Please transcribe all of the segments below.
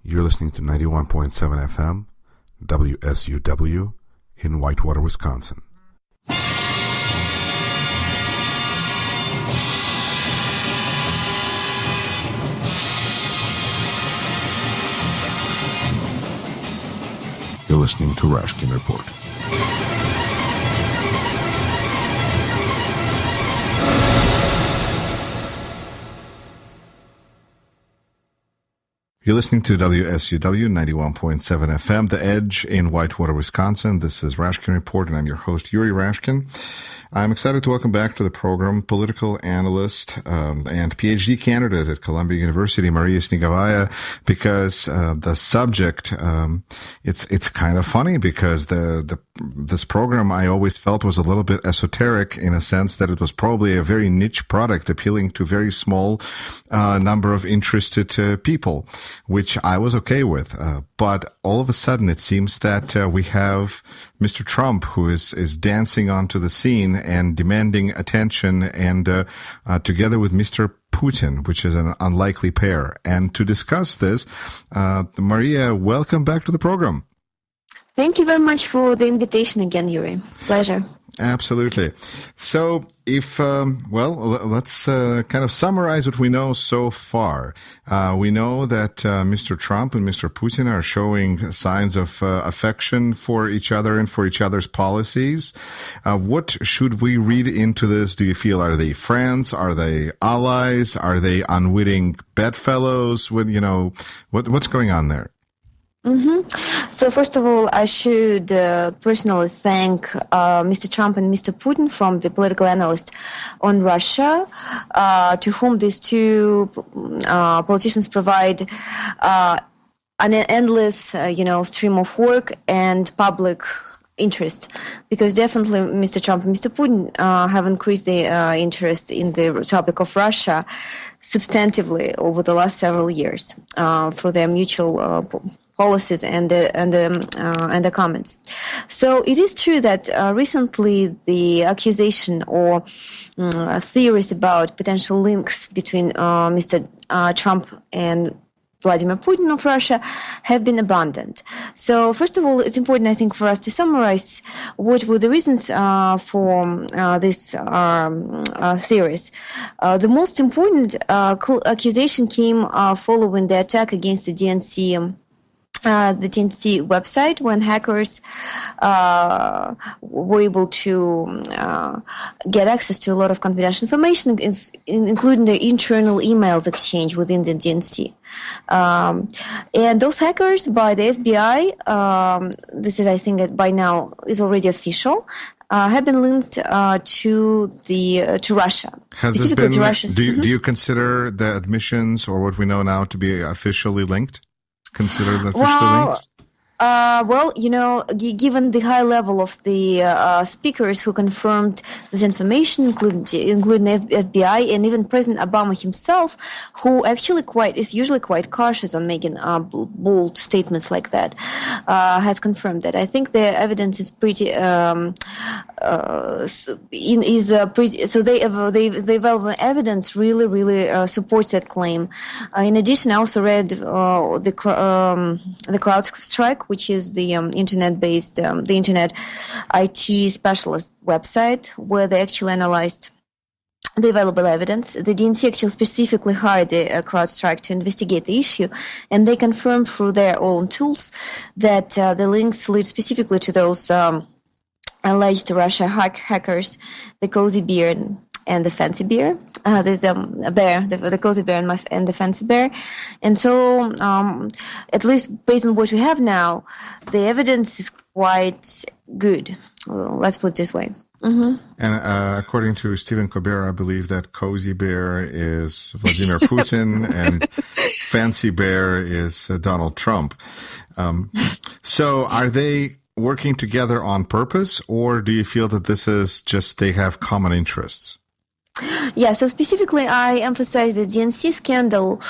You're listening to 91.7 FM, WSUW, in Whitewater, Wisconsin. You're listening to Rashkin Report. You're listening to WSUW 91.7 FM, The Edge in Whitewater, Wisconsin. This is Rashkin Report, and I'm your host, Yuri Rashkin. I'm excited to welcome back to the program political analyst and PhD candidate at Columbia University, Maria Snegovaya, because the subject, it's kind of funny because this program I always felt was a little bit esoteric in a sense that it was probably a very niche product appealing to very small number of interested people, which I was okay with. But all of a sudden it seems that we have Mr. Trump who is dancing onto the scene and demanding attention, and together with Mr. Putin, which is an unlikely pair. And to discuss this, Maria, welcome back to the program. Thank you very much for the invitation again, Yuri. Pleasure. Absolutely. So if, let's kind of summarize what we know so far. We know that Mr. Trump and Mr. Putin are showing signs of affection for each other and for each other's policies. What should we read into this? Do you feel, are they friends? Are they allies? Are they unwitting bedfellows? What's going on there? Mm-hmm. So first of all, I should personally thank Mr. Trump and Mr. Putin from the political analyst on Russia, to whom these two politicians provide an endless, stream of work and public interest, because definitely Mr. Trump and Mr. Putin have increased their interest in the topic of Russia substantively over the last several years for their mutual policies and the comments. So it is true that recently the accusation or theories about potential links between Mr. Trump and Vladimir Putin of Russia have been abundant. So first of all, it's important, I think, for us to summarize what were the reasons for these theories. The most important accusation came following the attack against the DNC website, when hackers were able to get access to a lot of confidential information, including the internal emails exchange within the DNC. And those hackers by the FBI, this is, I think, that by now is already official, have been linked to Russia. Has this been? Do you consider the admissions or what we know now to be officially linked? Considered officially linked? Given the high level of the speakers who confirmed this information, including FBI and even President Obama himself, who actually is usually quite cautious on making bold statements like that, has confirmed that. I think the evidence is pretty. So the available evidence really supports that claim. In addition, I also read the CrowdStrike, which is the internet-based, the internet IT specialist website, where they actually analyzed the available evidence. The DNC actually specifically hired the CrowdStrike to investigate the issue, and they confirmed through their own tools that the links lead specifically to those alleged Russia hackers, the Cozy Bear and the Fancy Bear. There's a bear, the Cozy Bear and the Fancy Bear. And so, at least based on what we have now, the evidence is quite good. Let's put it this way. Mm-hmm. And according to Stephen Colbert, I believe that Cozy Bear is Vladimir Putin and Fancy Bear is Donald Trump. So are they working together on purpose, or do you feel that this is just they have common interests? Yeah, so specifically, I emphasize the DNC scandal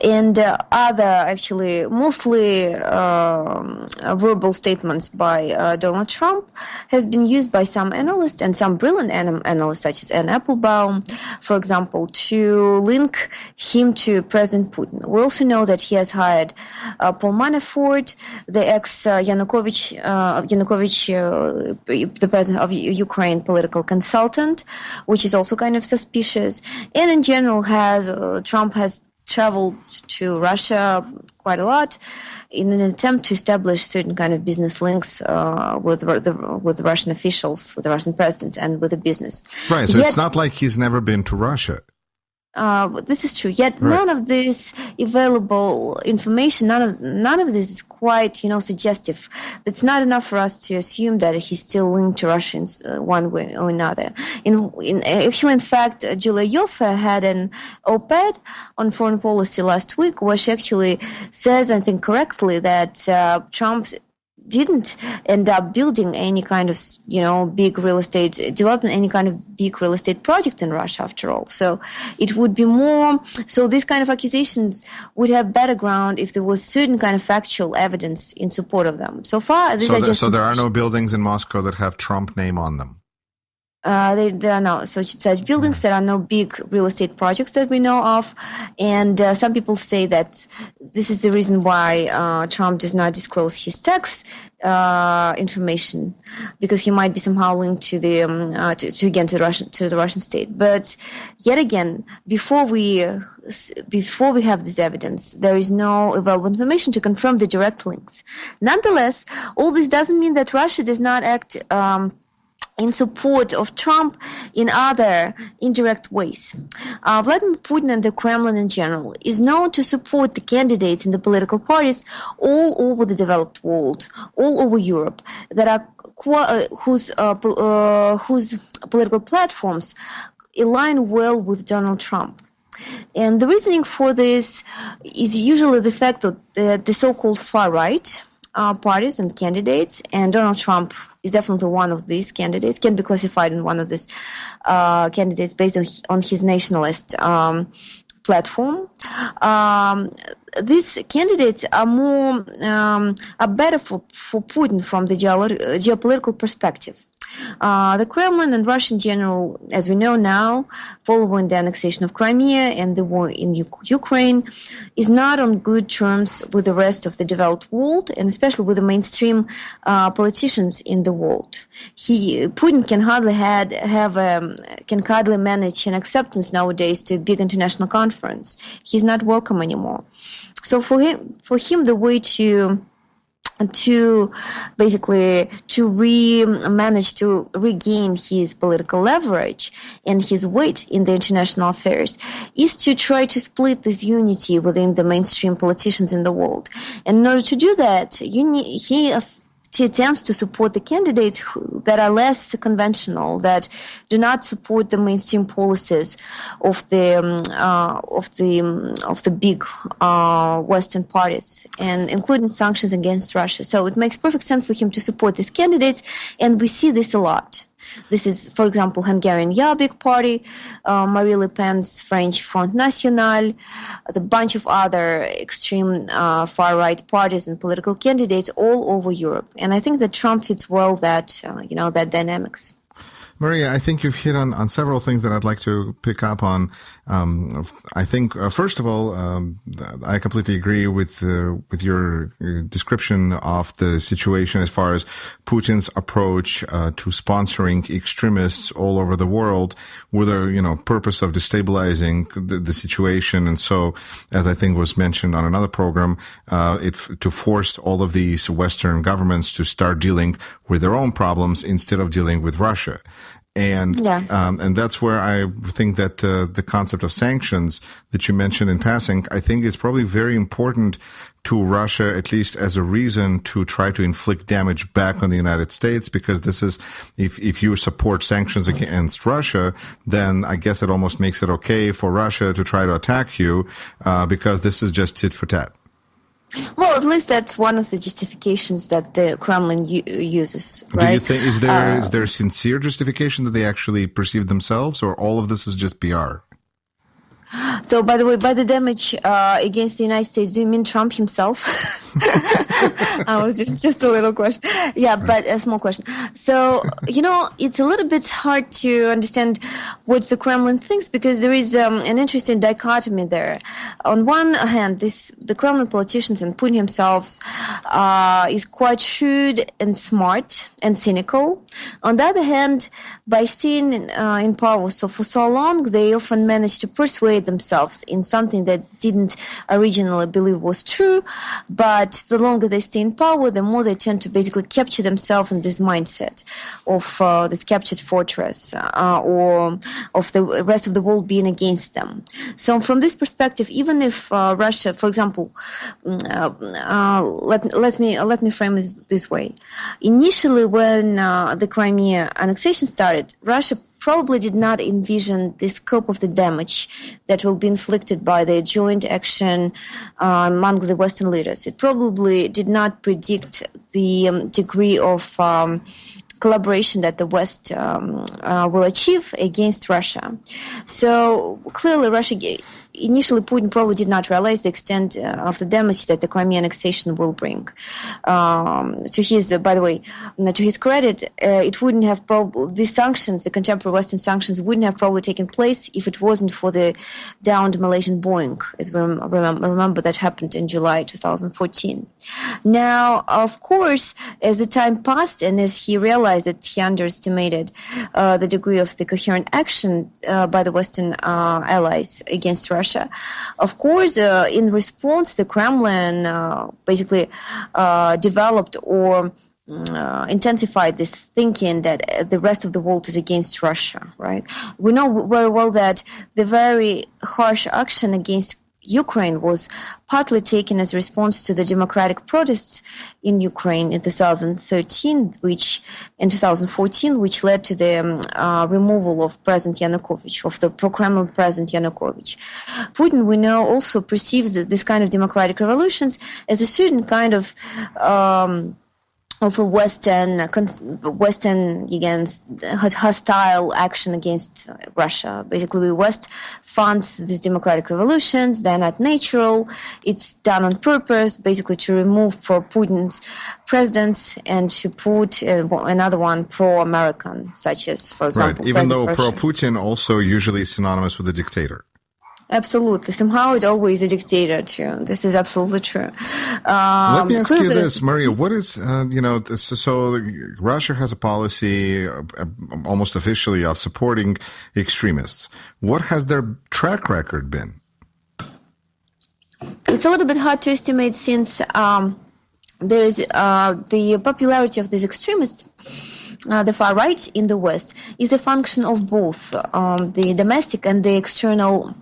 and other, actually, mostly verbal statements by Donald Trump has been used by some analysts and some brilliant analysts, such as Ann Applebaum, for example, to link him to President Putin. We also know that he has hired Paul Manafort, the ex-Yanukovych, the president of Ukraine, political consultant, which is also kind of suspicious. And in general, Trump has traveled to Russia quite a lot in an attempt to establish certain kind of business links with Russian officials, with the Russian president, and with the business. Right. So it's not like he's never been to Russia. This is true. Yet Right. none of this available information, none of this is quite, suggestive. It's not enough for us to assume that he's still linked to Russians one way or another. In fact, Julia Yoffe had an op-ed on foreign policy last week where she actually says, I think correctly, that Trump didn't end up building any kind of, developing any kind of big real estate project in Russia after all. So it would be so these kind of accusations would have better ground if there was certain kind of factual evidence in support of them. So far, So there are no buildings in Moscow that have Trump name on them. There are no such buildings. There are no big real estate projects that we know of. And some people say that this is the reason why Trump does not disclose his tax information, because he might be somehow linked to the Russian state. But yet again, before we have this evidence, there is no available information to confirm the direct links. Nonetheless, all this doesn't mean that Russia does not act in support of Trump in other indirect ways. Vladimir Putin and the Kremlin in general is known to support the candidates in the political parties all over the developed world, all over Europe, that are whose political platforms align well with Donald Trump. And the reasoning for this is usually the fact that the so-called far right parties and candidates, and Donald Trump is definitely one of these candidates, can be classified in one of these candidates based on his nationalist platform. These candidates are better for Putin from the geopolitical perspective. The Kremlin and Russia in general, as we know now, following the annexation of Crimea and the war in Ukraine, is not on good terms with the rest of the developed world, and especially with the mainstream politicians in the world. Putin can hardly manage an acceptance nowadays to a big international conference. He's not welcome anymore. So for him, the way to manage to regain his political leverage and his weight in the international affairs is to try to split this unity within the mainstream politicians in the world. And in order to do that, he attempts to support the candidates that are less conventional, that do not support the mainstream policies of the big Western parties, and including sanctions against Russia. So it makes perfect sense for him to support these candidates, and we see this a lot. This is, for example, Hungarian Jobbik Party, Marine Le Pen's French Front National, the bunch of other extreme far-right parties and political candidates all over Europe. And I think that Trump fits well that dynamics. Maria, I think you've hit on several things that I'd like to pick up on. I think, first of all, I completely agree with your description of the situation as far as Putin's approach to sponsoring extremists all over the world with a purpose of destabilizing the situation. And so, as I think was mentioned on another program, to force all of these Western governments to start dealing with their own problems instead of dealing with Russia. And that's where I think that the concept of sanctions that you mentioned in passing, I think is probably very important to Russia, at least as a reason to try to inflict damage back on the United States, because this is, if you support sanctions against Russia, then I guess it almost makes it okay for Russia to try to attack you, because this is just tit for tat. Well, Well, at least that's one of the justifications that the Kremlin uses, right? Do you think, is there a sincere justification that they actually perceive themselves, or all of this is just PR? So, by the way, by the damage against the United States, do you mean Trump himself? I was just a little question. Yeah, but a small question. So, it's a little bit hard to understand what the Kremlin thinks, because there is an interesting dichotomy there. On one hand, the Kremlin politicians and Putin himself is quite shrewd and smart and cynical. On the other hand, by staying in power for so long, they often manage to persuade themselves in something that didn't originally believe was true, but the longer they stay in power, the more they tend to basically capture themselves in this mindset of this captured fortress or of the rest of the world being against them. So from this perspective, even if Russia, for example, let me frame it this way. Initially, when the Crimea annexation started, Russia probably did not envision the scope of the damage that will be inflicted by the joint action among the Western leaders. It probably did not predict the degree of collaboration that the West will achieve against Russia. So clearly, initially Putin probably did not realize the extent of the damage that the Crimea annexation will bring. By the way, to his credit, it wouldn't have these sanctions, the contemporary Western sanctions, wouldn't have probably taken place if it wasn't for the downed Malaysian Boeing, as we remember that happened in July 2014. Now, of course, as the time passed and as he realized that he underestimated the degree of the coherent action by the Western allies against Russia, of course, in response, the Kremlin basically developed or intensified this thinking that the rest of the world is against Russia, right? We know very well that the very harsh action against Ukraine was partly taken as a response to the democratic protests in Ukraine in 2014, which led to the removal of President Yanukovych, of the pro-Kremlin President Yanukovych. Putin, we know, also perceives this kind of democratic revolutions as a certain kind of a Western against hostile action against Russia. Basically, the West funds these democratic revolutions. They're not natural. It's done on purpose, basically to remove pro-Putin's presidents and to put another one pro-American, such as, for example, right. Even though pro-Putin also usually is synonymous with a dictator. Absolutely. Somehow it always a dictator too. This is absolutely true. Let me ask you this, Maria. What is, so Russia has a policy almost officially of supporting extremists. What has their track record been? It's a little bit hard to estimate since there is the popularity of these extremists. The far right in the West is a function of both the domestic and the external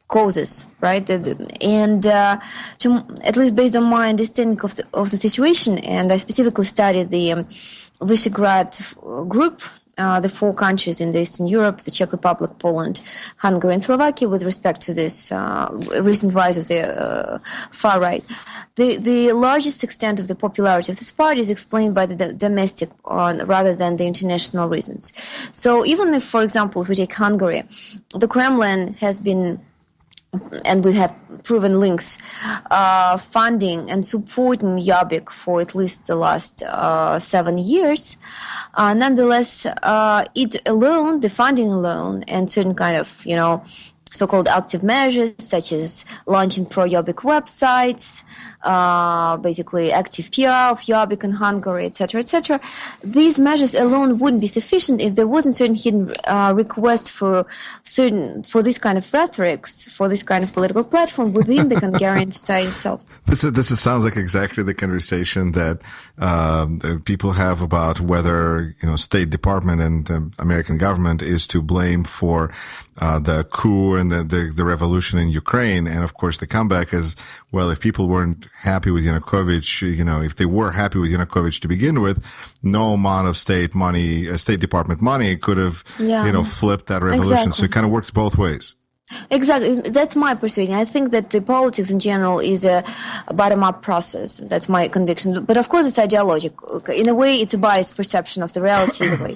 causes, right? And at least based on my understanding of the situation, and I specifically studied the Visegrad group, the four countries in Eastern Europe, the Czech Republic, Poland, Hungary, and Slovakia, with respect to this recent rise of the far right. The largest extent of the popularity of this party is explained by the domestic rather than the international reasons. So even if, for example, if we take Hungary, the Kremlin has been, and we have proven links, funding and supporting Jobbik for at least the last 7 years. Nonetheless, it alone, the funding alone, and certain kind of, so-called active measures such as launching pro-Jobbik websites, basically active PR of Jobbik in Hungary, etc., etc. These measures alone wouldn't be sufficient if there wasn't certain hidden request for this kind of rhetorics, for this kind of political platform within the Hungarian society itself. This sounds like exactly the conversation that people have about whether State Department and the American government is to blame for the coup and the revolution in Ukraine. And of course, the comeback is, well, if people weren't happy with Yanukovych, if they were happy with Yanukovych to begin with, no amount of State Department money could have, flipped that revolution. Exactly. So it kind of works both ways. Exactly. That's my persuasion. I think that the politics in general is a bottom-up process. That's my conviction. But of course, it's ideological. In a way, it's a biased perception of the reality in a way.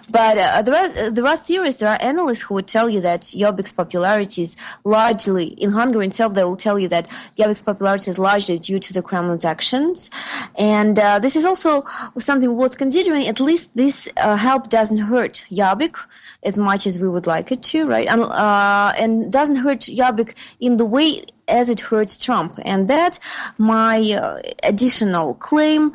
But there are theorists, there are analysts who would tell you that Jobbik's popularity is largely, in Hungary itself, they will tell you that Jobbik's popularity is largely due to the Kremlin's actions. And this is also something worth considering. At least this help doesn't hurt Jobbik as much as we would like it to, right? And doesn't hurt Jobbik in the way as it hurts Trump. And that my additional claim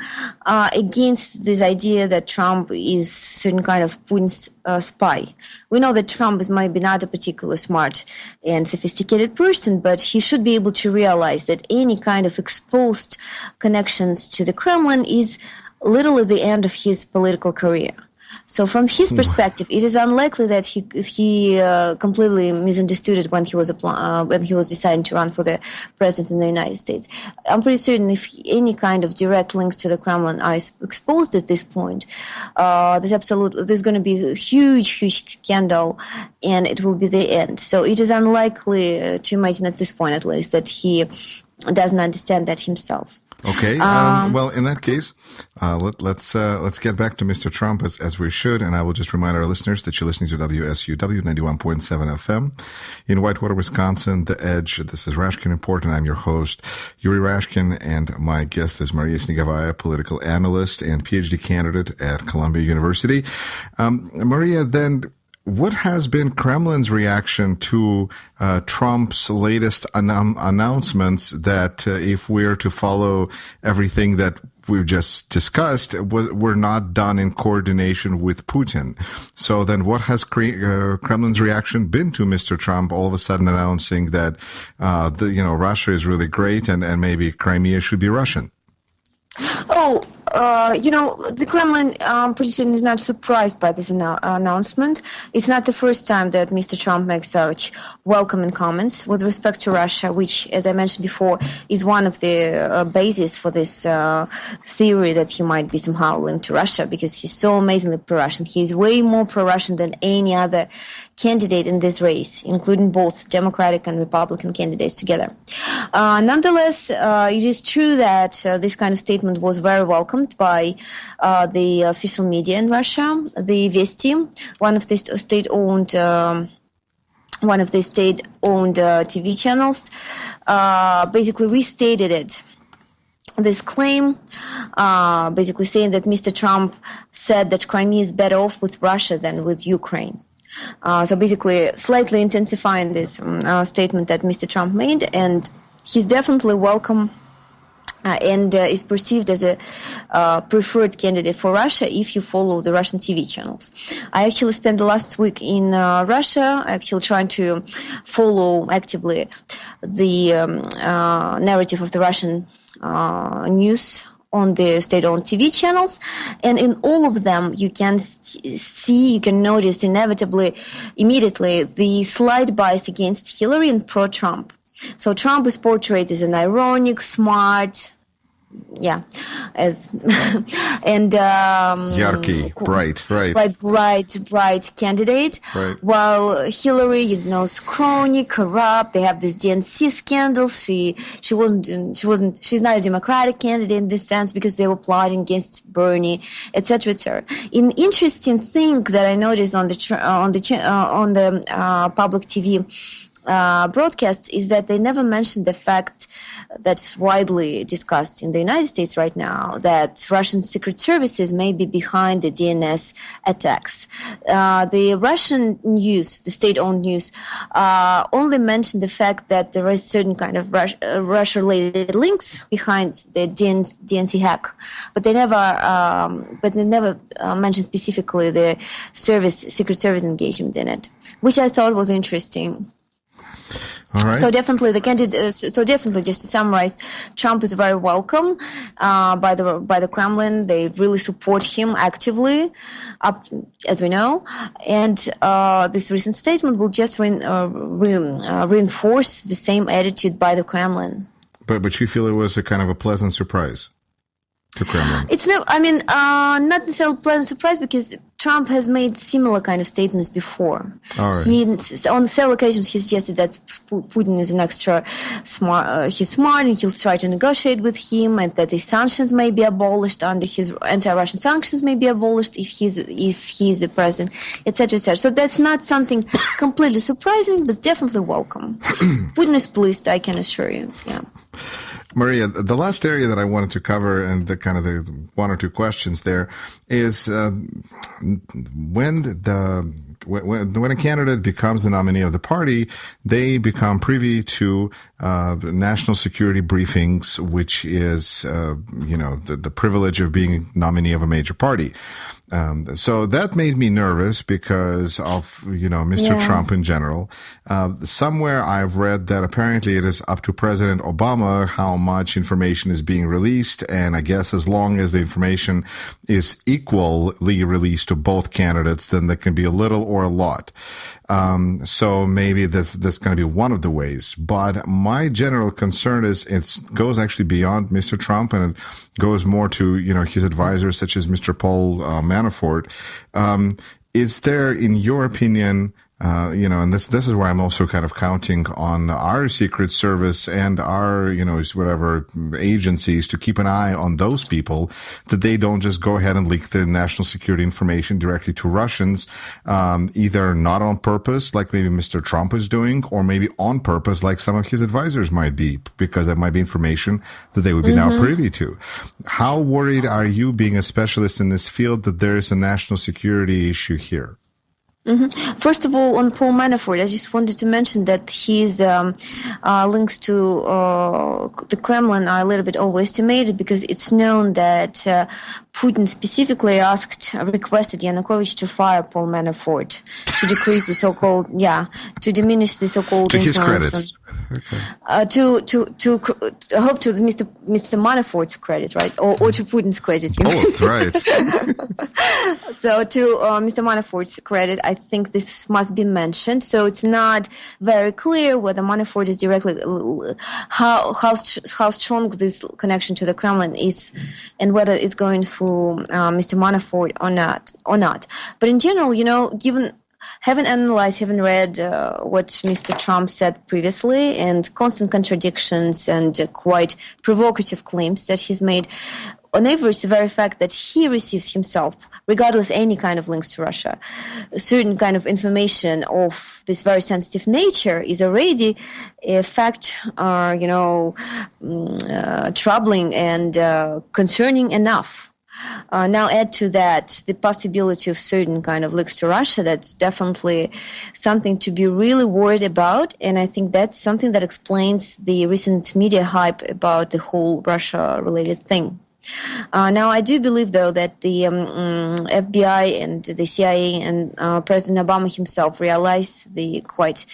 against this idea that Trump is certain kind of Putin's spy. We know that Trump is maybe not a particularly smart and sophisticated person, but he should be able to realize that any kind of exposed connections to the Kremlin is literally the end of his political career. So from his perspective, it is unlikely that he completely misunderstood it when he was deciding to run for the president in the United States. I'm pretty certain if any kind of direct links to the Kremlin are exposed at this point, there's going to be a huge scandal, and it will be the end. So it is unlikely to imagine at this point, at least, that he doesn't understand that himself. Okay. Well, in that case, let's get back to Mr. Trump as we should, and I will just remind our listeners that you're listening to WSUW 91.7 FM in Whitewater, Wisconsin. The Edge. This is Rashkin Report, and I'm your host, Yuri Rashkin, and my guest is Maria Snegovaya, political analyst and PhD candidate at Columbia University. Maria, then, what has been Kremlin's reaction to Trump's latest announcements that if we're to follow everything that we've just discussed, we're not done in coordination with Putin? So then what has Kremlin's reaction been to Mr. Trump all of a sudden announcing that Russia is really great and maybe Crimea should be Russian? The Kremlin pretty soon is not surprised by this announcement. It's not the first time that Mr. Trump makes such welcoming comments with respect to Russia, which, as I mentioned before, is one of the bases for this theory that he might be somehow linked to Russia, because he's so amazingly pro-Russian. He's way more pro-Russian than any other candidate in this race, including both Democratic and Republican candidates together. Nonetheless, it is true that this kind of statement was very welcomed by the official media in Russia. The Vesti, one of the state-owned TV channels, basically restated it. This claim, basically saying that Mr. Trump said that Crimea is better off with Russia than with Ukraine. So basically slightly intensifying this statement that Mr. Trump made, and he's definitely welcome and is perceived as a preferred candidate for Russia if you follow the Russian TV channels. I actually spent the last week in Russia, actually trying to follow actively the narrative of the Russian news on the state-owned TV channels, and in all of them you can notice immediately the slight bias against Hillary and pro-Trump. So Trump is portrayed as an ironic, smart, Yarky, bright candidate. Right. While Hillary, scrawny, corrupt. They have this DNC scandal. She's not a Democratic candidate in this sense because they were plotting against Bernie, etc., etc. An interesting thing that I noticed on the public TV broadcasts is that they never mentioned the fact that's widely discussed in the United States right now, that Russian secret services may be behind the DNS attacks. The Russian news, the state-owned news, only mentioned the fact that there is certain kind of Russia-related links behind the DNC hack, but they never mentioned specifically the secret service engagement in it, which I thought was interesting. All right. So definitely just to summarize, Trump is very welcome by the Kremlin. They really support him actively, as we know, and this recent statement will just reinforce the same attitude by the Kremlin. But you feel it was a kind of a pleasant surprise? to Kremlin? It's no, I mean, not necessarily pleasant surprise because Trump has made similar kind of statements before. All right. On several occasions, he suggested that Putin is an extra smart. He's smart, and he'll try to negotiate with him, and that the sanctions may be abolished under his anti-Russian sanctions may be abolished if he's the president, etc., etc. So that's not something completely surprising, but definitely welcome. Putin is pleased, I can assure you. Yeah. Maria, the last area that I wanted to cover, and the kind of the one or two questions there, is when a candidate becomes the nominee of the party, they become privy to national security briefings, which is the privilege of being nominee of a major party. So that made me nervous because of, Mr. Trump in general. Somewhere I've read that apparently it is up to President Obama how much information is being released. And I guess as long as the information is equally released to both candidates, then there can be a little or a lot. So maybe that's going to be one of the ways. But my general concern is it goes actually beyond Mr. Trump, and it goes more to, his advisors such as Mr. Paul Manafort. Is there, in your opinion, and this is where I'm also kind of counting on our Secret Service and our, whatever agencies to keep an eye on those people, that they don't just go ahead and leak the national security information directly to Russians, either not on purpose, like maybe Mr. Trump is doing, or maybe on purpose, like some of his advisors might be, because that might be information that they would be now privy to. How worried are you, being a specialist in this field, that there is a national security issue here? First of all, on Paul Manafort, I just wanted to mention that his links to the Kremlin are a little bit overestimated, because it's known that Putin specifically requested Yanukovych to fire Paul Manafort to decrease the so-called, to diminish the so-called to his influence. credit. Okay. I hope to Mr. Manafort's credit, right, or to Putin's credit. Both, right. So to Mr. Manafort's credit, I think this must be mentioned. So it's not very clear whether Manafort is directly how strong this connection to the Kremlin is, and whether it's going through Mr. Manafort or not. But in general, having read what Mr. Trump said previously, and constant contradictions and quite provocative claims that he's made, on average, the very fact that he receives himself, regardless any kind of links to Russia, a certain kind of information of this very sensitive nature is already a fact, troubling and concerning enough. Now add to that the possibility of certain kind of links to Russia. That's definitely something to be really worried about, and I think that's something that explains the recent media hype about the whole Russia-related thing. Now, I do believe, though, that the FBI and the CIA and President Obama himself realized the quite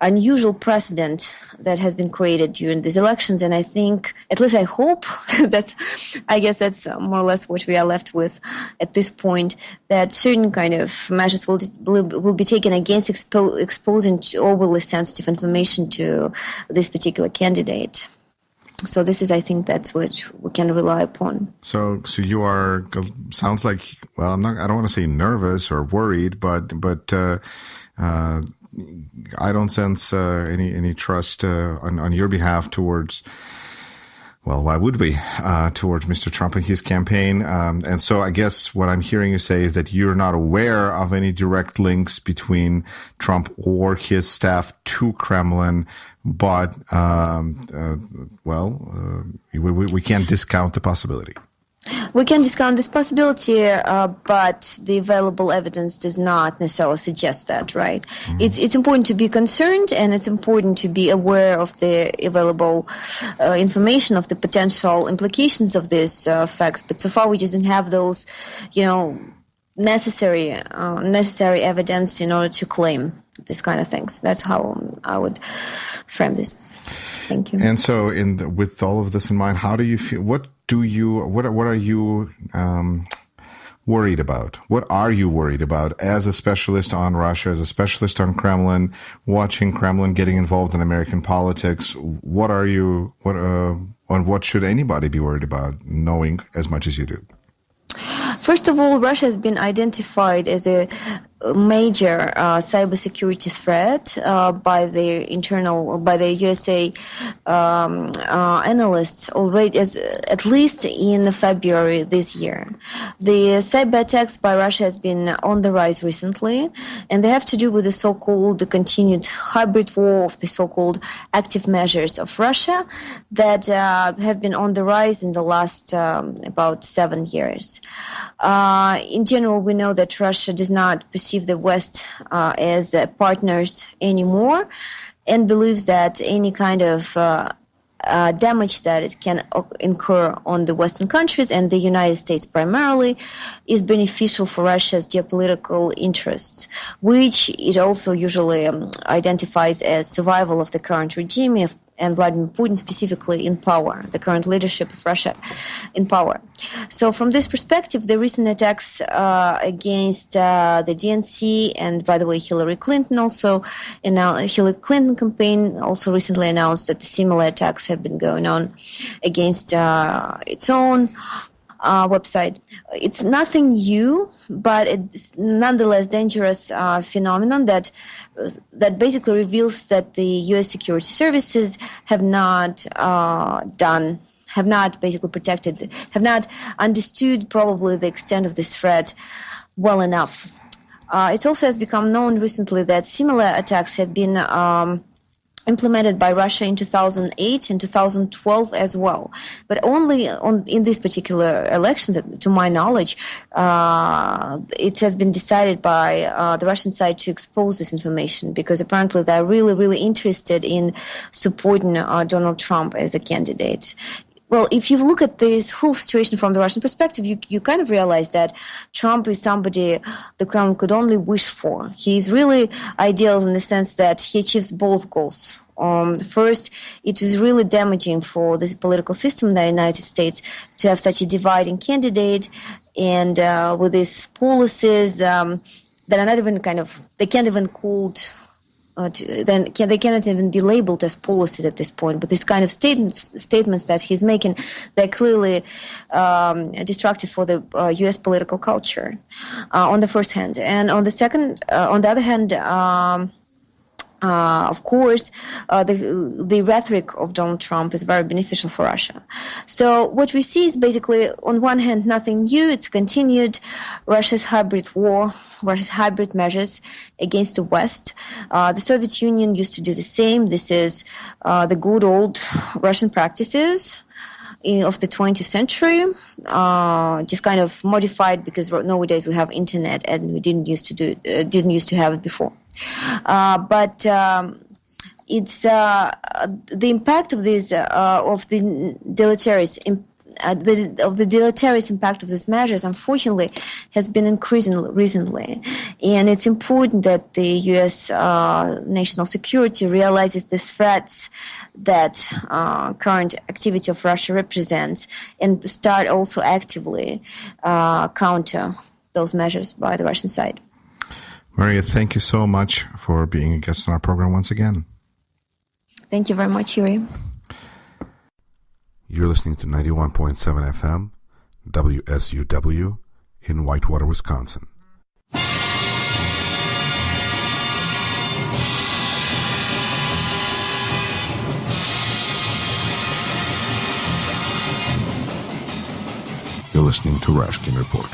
unusual precedent that has been created during these elections, and I think, at least I hope, I guess that's more or less what we are left with at this point, that certain kind of measures will be taken against exposing overly sensitive information to this particular candidate. So this is, I think, that's what we can rely upon. So you are, sounds like, well, I don't want to say nervous or worried, but I don't sense any trust on your behalf towards, well, why would we, towards Mr. Trump and his campaign? And so I guess what I'm hearing you say is that you're not aware of any direct links between Trump or his staff to Kremlin, but, we can't discount the possibility. We can discount this possibility, but the available evidence does not necessarily suggest that, right? Mm-hmm. It's important to be concerned, and it's important to be aware of the available information, of the potential implications of these facts. But so far, we just didn't have those, necessary evidence in order to claim these kind of things. That's how I would frame this. Thank you. And so, with all of this in mind, how do you feel? What are you worried about? What are you worried about as a specialist on Russia, as a specialist on Kremlin, watching Kremlin getting involved in American politics? What are you on what should anybody be worried about, knowing as much as you do? First of all, Russia has been identified as a major cybersecurity threat by the USA analysts already, at least in February this year. The cyber attacks by Russia has been on the rise recently, and they have to do with the so-called continued hybrid war of the so-called active measures of Russia that have been on the rise in the last about 7 years. In general, we know that Russia does not perceive the West as partners anymore, and believes that any kind of damage that it can incur on the Western countries and the United States primarily is beneficial for Russia's geopolitical interests, which it also usually identifies as survival of the current regime and Vladimir Putin specifically in power, the current leadership of Russia in power. So from this perspective, the recent attacks against the DNC and, by the way, Hillary Clinton Hillary Clinton campaign also recently announced that the similar attacks have been going on against its own website. It's nothing new, but it's nonetheless dangerous phenomenon that basically reveals that the U.S. security services have not understood probably the extent of this threat well enough. It also has become known recently that similar attacks have been implemented by Russia in 2008 and 2012 as well, but only in these particular elections, to my knowledge, it has been decided by the Russian side to expose this information, because apparently they're really, really interested in supporting Donald Trump as a candidate. Well, if you look at this whole situation from the Russian perspective, you kind of realize that Trump is somebody the Kremlin could only wish for. He's really ideal in the sense that he achieves both goals. First, it is really damaging for this political system in the United States to have such a dividing candidate, and with these policies that are not even they can't even called. They cannot even be labeled as policies at this point. But this kind of statements that he's making, they're clearly destructive for the U.S. political culture. On the first hand, and on the other hand. Of course, the rhetoric of Donald Trump is very beneficial for Russia. So what we see is basically, on one hand, nothing new. It's continued Russia's hybrid war, Russia's hybrid measures against the West. The Soviet Union used to do the same. This is the good old Russian practices of the 20th century, just kind of modified because nowadays we have internet and we didn't used to have it before. But it's the impact of these of the deleterious impact of these measures, unfortunately, has been increasing recently. And it's important that the U.S. national security realizes the threats that current activity of Russia represents, and start also actively counter those measures by the Russian side. Maria, thank you so much for being a guest on our program once again. Thank you very much, Yuri. You're listening to 91.7 FM, WSUW, in Whitewater, Wisconsin. You're listening to Rashkin Report.